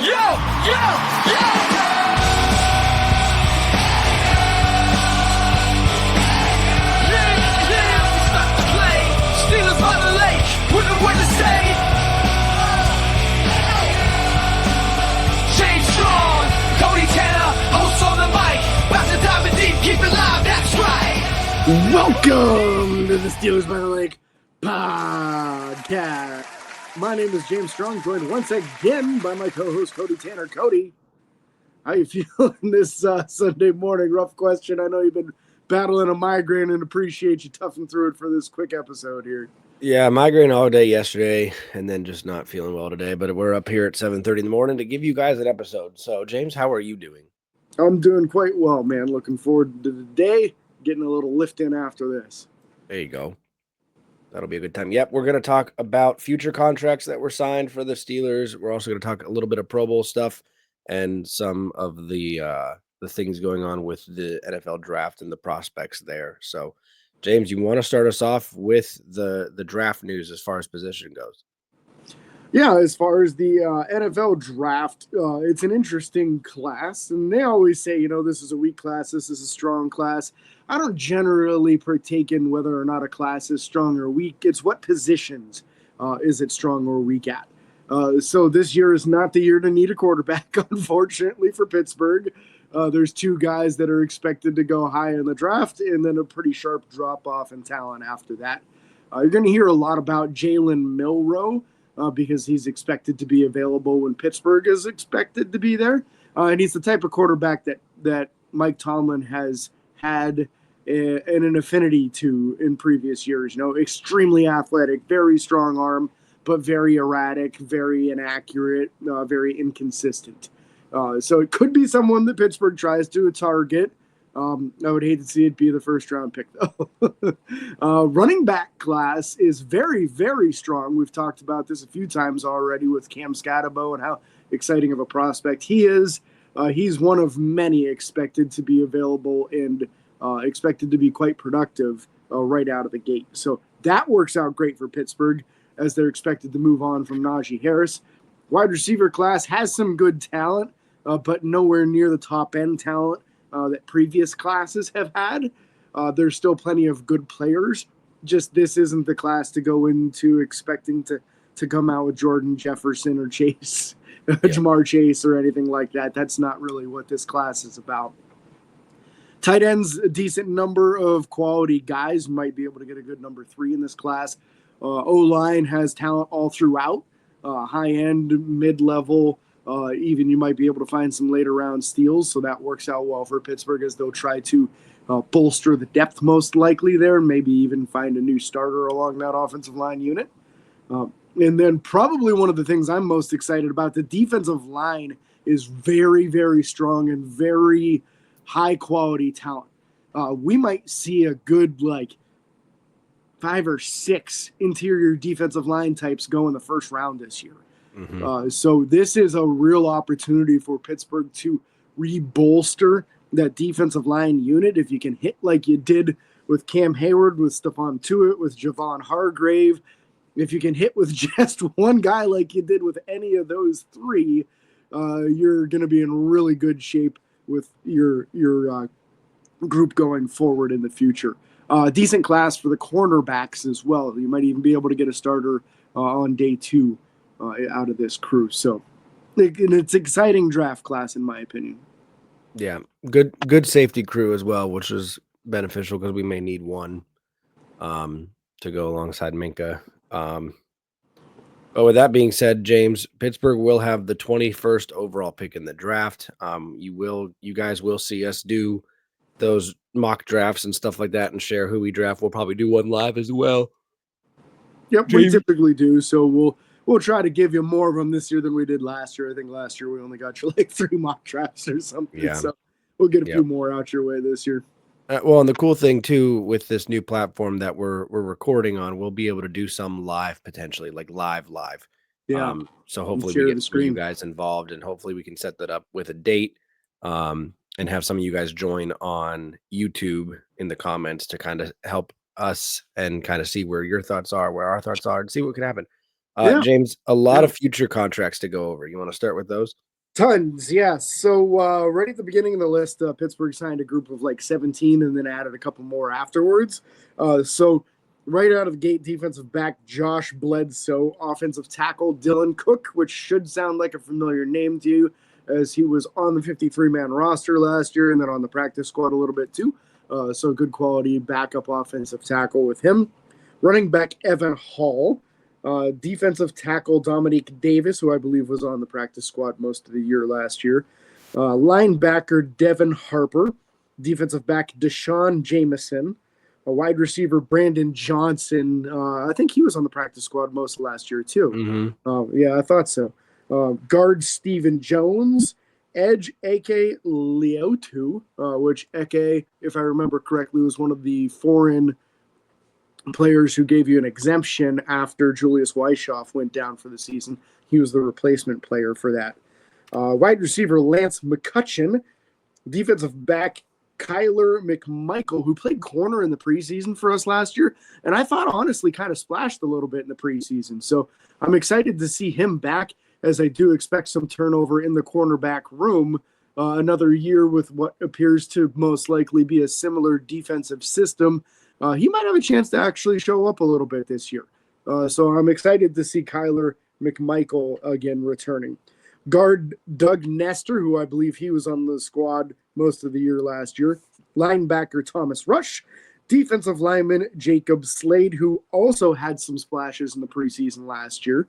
Yo, yo, yo! Yeah, we start to play. Steelers by the lake, with a word to say. James Strong, Cody Tanner, hosts on the mic. About to dive in deep, keep it live, that's right. Welcome to the Steelers by the Lake podcast. My name is James Strong, joined once again by my co-host Cody Tanner. Cody, how you feeling this Sunday morning? Rough question. I know you've been battling a migraine and appreciate you toughing through it for this quick episode here. Yeah, migraine all day yesterday and then just not feeling well today. But we're up here at 7:30 in the morning to give you guys an episode. So, James, how are you doing? I'm doing quite well, man. Looking forward to the day, getting a little lift in after this. There you go. That'll be a good time. Yep, we're going to talk about future contracts that were signed for the Steelers. We're also going to talk a little bit of Pro Bowl stuff and some of the things going on with the NFL draft and the prospects there. So, James, you want to start us off with the draft news as far as position goes? Yeah, as far as the NFL draft, it's an interesting class. And they always say, this is a weak class, this is a strong class. I don't generally partake in whether or not a class is strong or weak. It's what positions is it strong or weak at. So this year is not the year to need a quarterback, unfortunately, for Pittsburgh. There's two guys that are expected to go high in the draft and then a pretty sharp drop-off in talent after that. You're going to hear a lot about Jalen Milroe, because he's expected to be available when Pittsburgh is expected to be there. And he's the type of quarterback that Mike Tomlin has had an affinity to in previous years. Extremely athletic, very strong arm, but very erratic, very inaccurate, very inconsistent. So it could be someone that Pittsburgh tries to target. I would hate to see it be the first-round pick, though. Running back class is very, very strong. We've talked about this a few times already with Cam Scatabo and how exciting of a prospect he is. He's one of many expected to be available and expected to be quite productive right out of the gate. So that works out great for Pittsburgh as they're expected to move on from Najee Harris. Wide receiver class has some good talent, but nowhere near the top-end talent that previous classes have had. There's still plenty of good players. Just this isn't the class to go into expecting to come out with Jordan Jefferson or Chase, Jamar Chase or anything like that. That's not really what this class is about. Tight ends, a decent number of quality guys. Might be able to get a good number 3 in this class. O-line has talent all throughout. High-end, mid-level, even you might be able to find some later round steals, so that works out well for Pittsburgh as they'll try to bolster the depth most likely there, maybe even find a new starter along that offensive line unit. And then probably one of the things I'm most excited about, the defensive line is very, very strong and very high-quality talent. We might see a good, 5 or 6 interior defensive line types go in the first round this year. Mm-hmm. So this is a real opportunity for Pittsburgh to re-bolster that defensive line unit. If you can hit like you did with Cam Hayward, with Stephon Tuitt, with Javon Hargrave, if you can hit with just one guy like you did with any of those 3, you're going to be in really good shape with your group going forward in the future. Decent class for the cornerbacks as well. You might even be able to get a starter on day 2 out of this crew. So it's an exciting draft class, in my opinion. Yeah, good safety crew as well, which is beneficial because we may need one to go alongside Minka. But with that being said, James, Pittsburgh will have the 21st overall pick in the draft. You guys will see us do those mock drafts and stuff like that and share who we draft. We'll probably do one live as well. Yep, James. We typically do. So we'll try to give you more of them this year than we did last year. I think last year we only got you 3 mock drafts or something. Yeah. So we'll get a few more out your way this year. Well, and the cool thing too with this new platform that we're recording on, we'll be able to do some live potentially, like live. Yeah. So hopefully we get some of you guys involved, and hopefully we can set that up with a date, and have some of you guys join on YouTube in the comments to kind of help us and kind of see where your thoughts are, where our thoughts are, and see what could happen. James, a lot of future contracts to go over. You want to start with those? Tons, yes. So right at the beginning of the list, Pittsburgh signed a group of like 17 and then added a couple more afterwards. So right out of the gate, defensive back Josh Bledsoe, offensive tackle Dylan Cook, which should sound like a familiar name to you, as he was on the 53-man roster last year and then on the practice squad a little bit too. So good quality backup offensive tackle with him. Running back Evan Hall. Defensive tackle Dominique Davis, who I believe was on the practice squad most of the year last year. Linebacker Devin Harper. Defensive back Deshaun Jameson. A wide receiver Brandon Johnson. I think he was on the practice squad most of last year too. Yeah, I thought so. Guard Stephen Jones. Edge Eke Leotu, which Eke, if I remember correctly, was one of the foreign players who gave you an exemption after Julius Weishoff went down for the season. He was the replacement player for that. Wide receiver Lance McCutcheon, defensive back Kyler McMichael, who played corner in the preseason for us last year, and I thought honestly kind of splashed a little bit in the preseason. So I'm excited to see him back, as I do expect some turnover in the cornerback room. Another year with what appears to most likely be a similar defensive system. He might have a chance to actually show up a little bit this year. So I'm excited to see Kyler McMichael again returning. Guard Doug Nestor, who I believe he was on the squad most of the year last year. Linebacker Thomas Rush. Defensive lineman Jacob Slade, who also had some splashes in the preseason last year.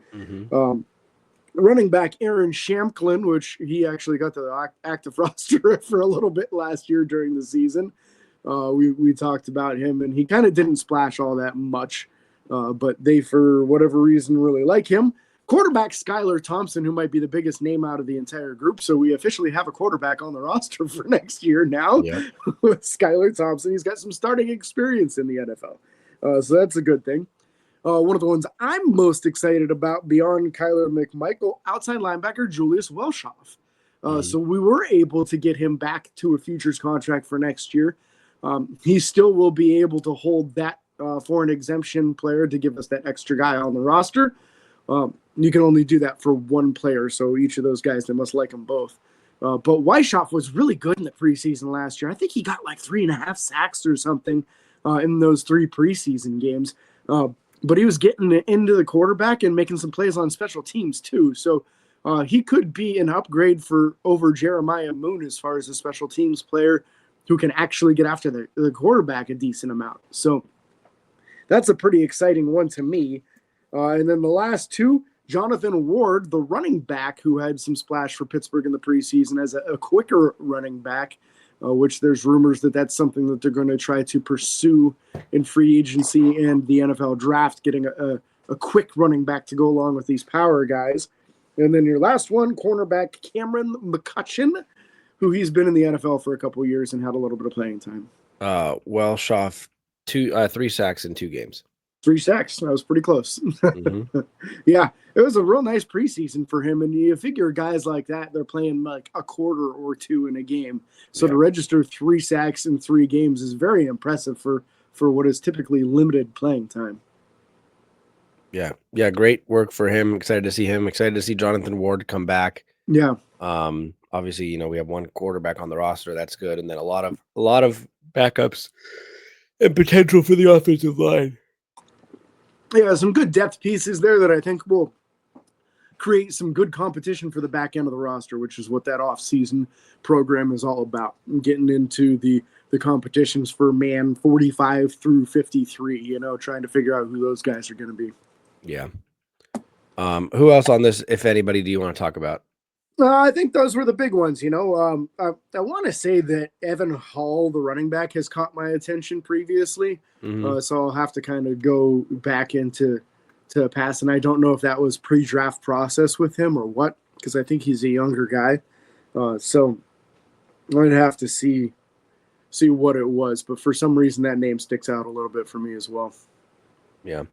Running back Aaron Shamklin, which he actually got the active roster for a little bit last year during the season. We talked about him, and he kind of didn't splash all that much, but they, for whatever reason, really like him. Quarterback Skylar Thompson, who might be the biggest name out of the entire group. So we officially have a quarterback on the roster for next year now. Yep. With Skylar Thompson. He's got some starting experience in the NFL. So that's a good thing. One of the ones I'm most excited about beyond Kyler McMichael, outside linebacker Julius Welshoff. So we were able to get him back to a futures contract for next year. He still will be able to hold that foreign exemption player to give us that extra guy on the roster. You can only do that for one player, so each of those guys, they must like them both. But Weishoff was really good in the preseason last year. I think he got like 3.5 sacks or something in those 3 preseason games. But he was getting into the quarterback and making some plays on special teams too. So he could be an upgrade over Jeremiah Moon as far as a special teams player who can actually get after the quarterback a decent amount. So that's a pretty exciting one to me. And then the last two, Jonathan Ward, the running back who had some splash for Pittsburgh in the preseason as a quicker running back, which there's rumors that that's something that they're going to try to pursue in free agency and the NFL draft, getting a quick running back to go along with these power guys. And then your last one, cornerback Cameron McCutcheon, who he's been in the NFL for a couple of years and had a little bit of playing time. Welshoff, 3 sacks in 2 games. 3 sacks. That was pretty close. Yeah, it was a real nice preseason for him. And you figure guys like that, they're playing like a quarter or 2 in a game. So to register 3 sacks in 3 games is very impressive for what is typically limited playing time. Yeah, great work for him. Excited to see him. Excited to see Jonathan Ward come back. Yeah. Obviously, we have one quarterback on the roster. That's good. And then a lot of backups and potential for the offensive line. Yeah, some good depth pieces there that I think will create some good competition for the back end of the roster, which is what that offseason program is all about. Getting into the competitions for man 45 through 53, trying to figure out who those guys are going to be. Yeah. Who else on this, if anybody, do you want to talk about? I think those were the big ones, I want to say that Evan Hall, the running back, has caught my attention previously. So I'll have to kind of go back into pass. And I don't know if that was pre-draft process with him or what, because I think he's a younger guy. So I'd have to see what it was. But for some reason, that name sticks out a little bit for me as well. Yeah.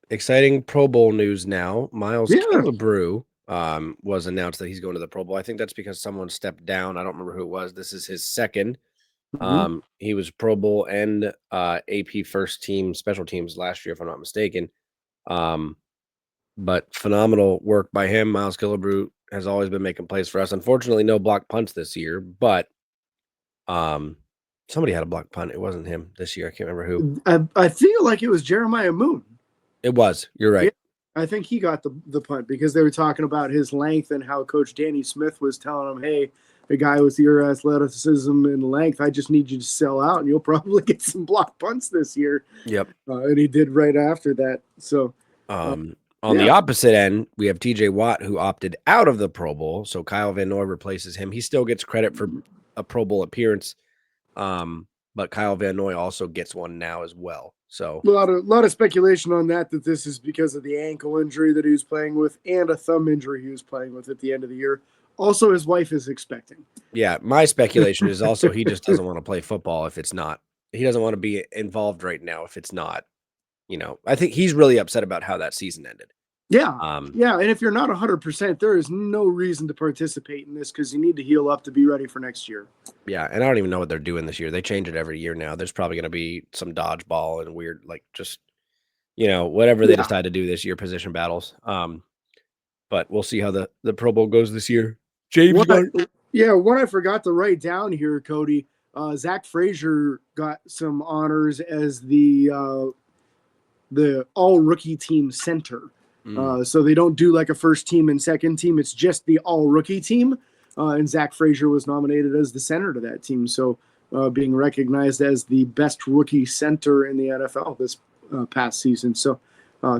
Exciting Pro Bowl news now. Miles Killebrew was announced that he's going to the Pro Bowl. I think that's because someone stepped down. I don't remember who it was. This is his second. He was Pro Bowl and AP first team special teams last year, if I'm not mistaken. But phenomenal work by him. Miles Killebrew has always been making plays for us. Unfortunately, no block punts this year, but somebody had a block punt. It wasn't him this year. I can't remember who. I feel like it was Jeremiah Moon. It was. You're right. Yeah, I think he got the punt because they were talking about his length and how Coach Danny Smith was telling him, hey, a guy with your athleticism and length, I just need you to sell out and you'll probably get some block punts this year. Yep. And he did right after that. So on the opposite end, we have TJ Watt, who opted out of the Pro Bowl. So Kyle Van Noy replaces him. He still gets credit for a Pro Bowl appearance. But Kyle Van Noy also gets one now as well. So a lot of speculation on that this is because of the ankle injury that he was playing with and a thumb injury he was playing with at the end of the year. Also, his wife is expecting. Yeah, my speculation is also he just doesn't want to play football if it's not. He doesn't want to be involved right now if it's not. I think he's really upset about how that season ended. Yeah. Yeah. And if you're not 100%, there is no reason to participate in this because you need to heal up to be ready for next year. Yeah. And I don't even know what they're doing this year. They change it every year now. There's probably going to be some dodgeball and weird, whatever they decide to do this year, position battles. But we'll see how the Pro Bowl goes this year. James, what I forgot to write down here, Cody, Zach Frazier got some honors as the all rookie team center. So they don't do like a first team and second team. It's just the all rookie team. And Zach Frazier was nominated as the center to that team. So being recognized as the best rookie center in the NFL this past season. So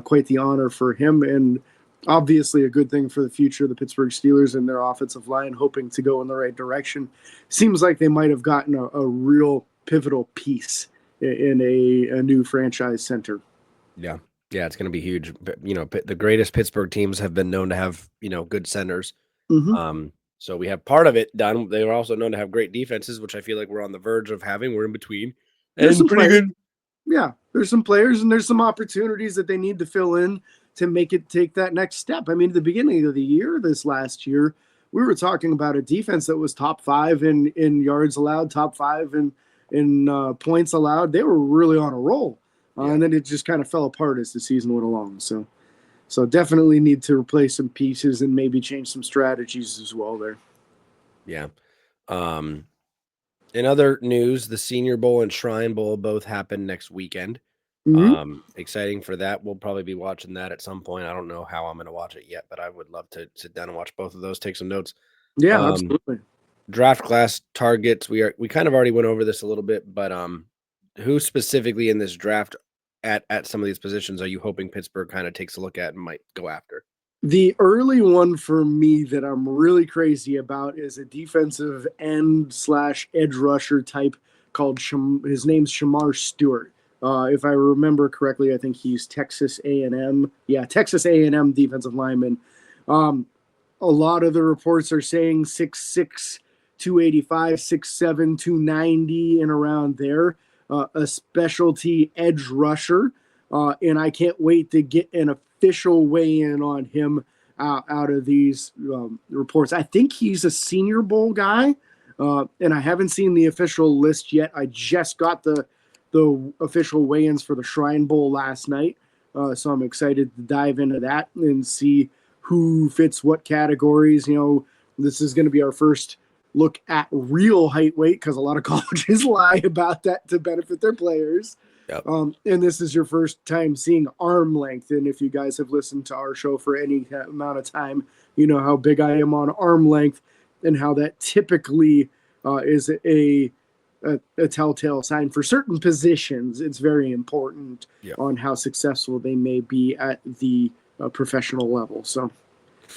quite the honor for him. And obviously a good thing for the future of the Pittsburgh Steelers and their offensive line, hoping to go in the right direction. Seems like they might have gotten a real pivotal piece in a new franchise center. Yeah. Yeah, it's going to be huge. The greatest Pittsburgh teams have been known to have, good centers. Mm-hmm. So we have part of it done. They are also known to have great defenses, which I feel like we're on the verge of having. We're in between. There's some pretty good. Yeah, there's some players and there's some opportunities that they need to fill in to make it take that next step. I mean, at the beginning of the year, this last year, we were talking about a defense that was top 5 in yards allowed, top 5 in points allowed. They were really on a roll. And then it just kind of fell apart as the season went along. So definitely need to replace some pieces and maybe change some strategies as well there. Yeah. In other news, the Senior Bowl and Shrine Bowl both happen next weekend. Mm-hmm. Exciting for that. We'll probably be watching that at some point. I don't know how I'm going to watch it yet, but I would love to sit down and watch both of those, take some notes. Yeah, absolutely. Draft class targets. We kind of already went over this a little bit, but who specifically in this draft at some of these positions are you hoping Pittsburgh kind of takes a look at and might go after? The early one for me that I'm really crazy about is a defensive end / edge rusher type called his name's Shamar Stewart. If I remember correctly, I think he's Texas A&M. Yeah, Texas A&M defensive lineman. A lot of the reports are saying 6'6", 285, 6'7", 290, and around there. A specialty edge rusher, and I can't wait to get an official weigh-in on him out of these reports. I think he's a Senior Bowl guy, and I haven't seen the official list yet. I just got the official weigh-ins for the Shrine Bowl last night, so I'm excited to dive into that and see who fits what categories. This is going to be our first look at real height weight because a lot of colleges lie about that to benefit their players. Yep. And this is your first time seeing arm length. And if you guys have listened to our show for any amount of time, you know how big I am on arm length and how that typically is a telltale sign for certain positions. It's very important on how successful they may be at the professional level. So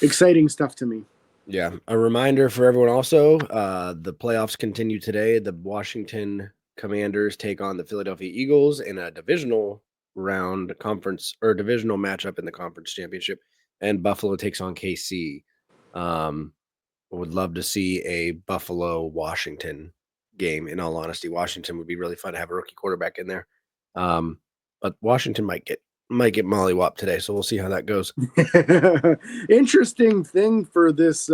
exciting stuff to me. Yeah. A reminder for everyone also, the playoffs continue today. The Washington Commanders take on the Philadelphia Eagles in a divisional round divisional matchup in the conference championship, and Buffalo takes on KC. Would love to see a Buffalo-Washington game, in all honesty. Washington would be really fun to have a rookie quarterback in there. But Washington might get mollywopped today, so we'll see how that goes. Interesting thing for this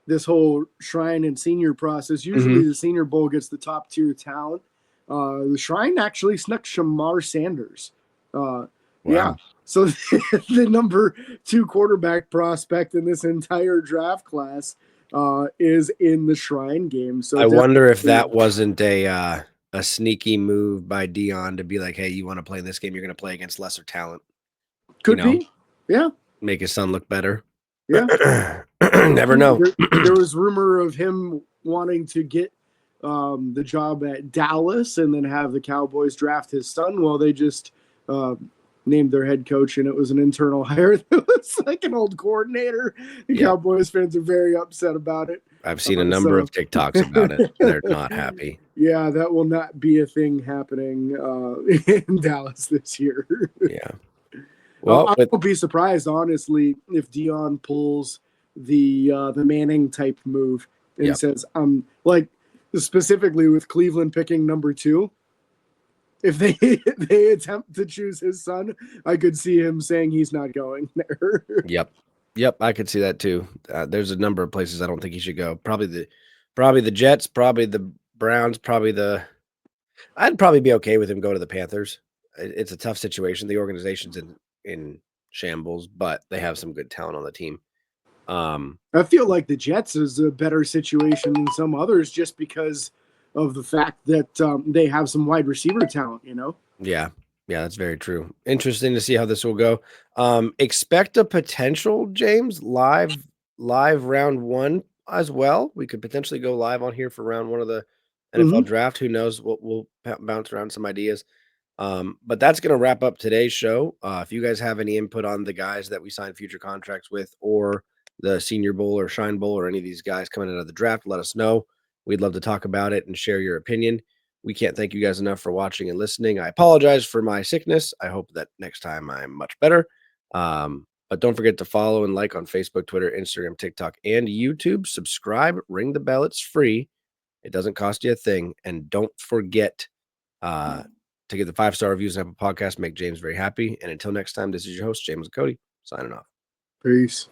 this whole Shrine and Senior process. Usually the Senior Bowl gets the top tier talent. The Shrine actually snuck Shamar Sanders. Wow. Yeah. So the number 2 quarterback prospect in this entire draft class is in the Shrine game. So I wonder if that wasn't a sneaky move by Dion to be like, hey, you want to play in this game? You're going to play against lesser talent. Could be. Yeah. Make his son look better. Yeah. Never know. There was rumor of him wanting to get the job at Dallas and then have the Cowboys draft his son. Well, they just named their head coach, and it was an internal hire. It was like an old coordinator. The Cowboys fans are very upset about it. I've seen a number of TikToks about it. They're not happy. Yeah, that will not be a thing happening in Dallas this year. Yeah. Well, I won't be surprised, honestly, if Dion pulls the Manning type move and says, like specifically with Cleveland picking number 2. If they attempt to choose his son, I could see him saying he's not going there. Yep, I could see that too. There's a number of places I don't think he should go. Probably the Jets, probably the Browns, I'd probably be okay with him going to the Panthers. It's a tough situation. The organization's in shambles, but they have some good talent on the team. I feel like the Jets is a better situation than some others just because of the fact that they have some wide receiver talent, Yeah, that's very true. Interesting to see how this will go. Expect a potential, James, live round 1 as well. We could potentially go live on here for round 1 of the NFL draft. Who knows? We'll bounce around some ideas. But that's going to wrap up today's show. If you guys have any input on the guys that we signed future contracts with, or the Senior Bowl or Shine Bowl, or any of these guys coming out of the draft, let us know. We'd love to talk about it and share your opinion. We can't thank you guys enough for watching and listening. I apologize for my sickness. I hope that next time I'm much better. But don't forget to follow and like on Facebook, Twitter, Instagram, TikTok, and YouTube. Subscribe, ring the bell. It's free. It doesn't cost you a thing. And don't forget to get the 5-star reviews on Apple Podcasts. Make James very happy. And until next time, this is your host, James and Cody, signing off. Peace.